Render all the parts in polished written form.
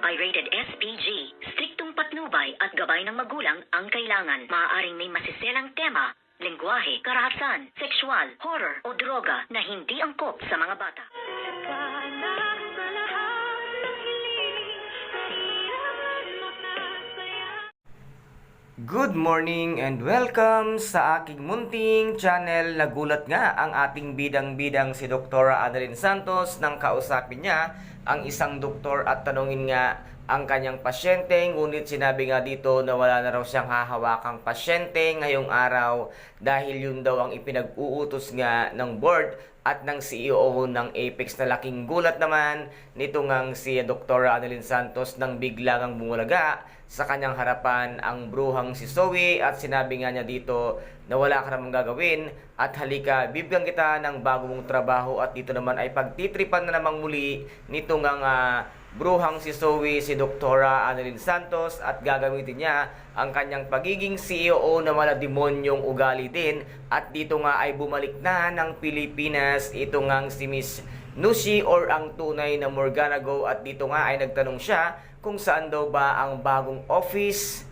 Pirated SPG. Striktong patnubay at gabay ng magulang ang kailangan. Maaaring may masiselang tema, lengguwahe, karahasan, sexual, horror o droga na hindi angkop sa mga bata. Good morning and welcome sa aking munting channel. Nagulat nga ang ating bidang-bidang si Dr. Adeline Santos nang kausapin niya ang isang doktor at tanungin nga ang kanyang pasyente. Ngunit sinabi nga dito na wala na raw siyang hahawakang pasyente ngayong araw dahil yun daw ang ipinag-uutos nga ng board at ng CEO ng Apex. Na laking gulat naman nito ngang si Dr. Adeline Santos nang bigla ngang bumulaga sa kanyang harapan ang bruhang si Zoe at sinabi nga niya dito na wala ka namang gagawin at halika, bibigyan kita ng bago mong trabaho at dito naman ay pagtitripan na namang muli nito ngang bruhang si Zoe, si Dr. Adeline Santos, at gagamitin niya ang kanyang pagiging CEO na malademonyong ugali din at dito nga ay bumalik na ng Pilipinas ito ngang si Miss Nushi or ang tunay na Morgana Go at dito nga ay nagtanong siya kung saan daw ba ang bagong office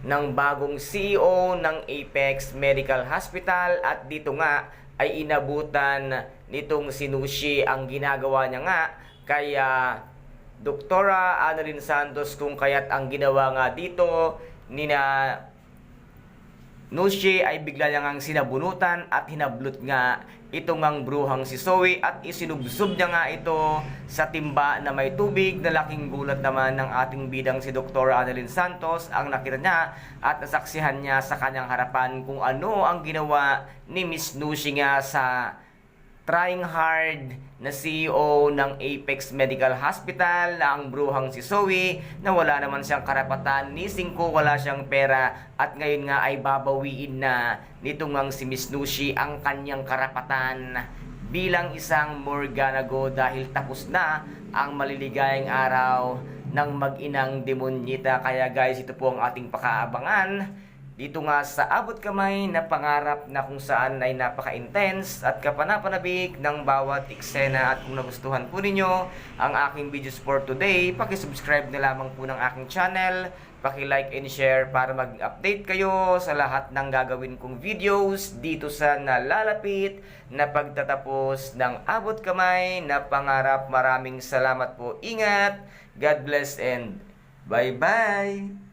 ng bagong CEO ng Apex Medical Hospital at dito nga ay inabutan nitong si Nushi ang ginagawa niya nga kaya Dr. Adeline Santos kung kaya't ang ginawa nga dito ni na Nushi ay bigla niya ngang sinabunutan at hinablot nga itong ang bruhang si Zoe at isinubsob niya nga ito sa timba na may tubig. Na laking gulat naman ng ating bidang si Dr. Adeline Santos ang nakita niya at nasaksihan niya sa kanyang harapan kung ano ang ginawa ni Miss Nushi nga sa trying hard na CEO ng Apex Medical Hospital na ang bruhang si Zoe na wala naman siyang karapatan ni Singko, wala siyang pera at ngayon nga ay babawiin na nito ngang si Miss Nushi ang kanyang karapatan bilang isang Morgana Go dahil tapos na ang maliligayang araw ng mag-inang demonyita. Kaya guys, ito po ang ating pakaabangan dito nga sa abot kamay na pangarap na kung saan ay napaka-intense at kapanapanabik ng bawat eksena. At kung nagustuhan po ninyo ang aking videos for today, paki-subscribe na lamang po ng aking channel, paki-like and share para mag-update kayo sa lahat ng gagawin kong videos dito sa nalalapit na pagtatapos ng abot kamay na pangarap. Maraming salamat po, ingat, God bless and bye-bye!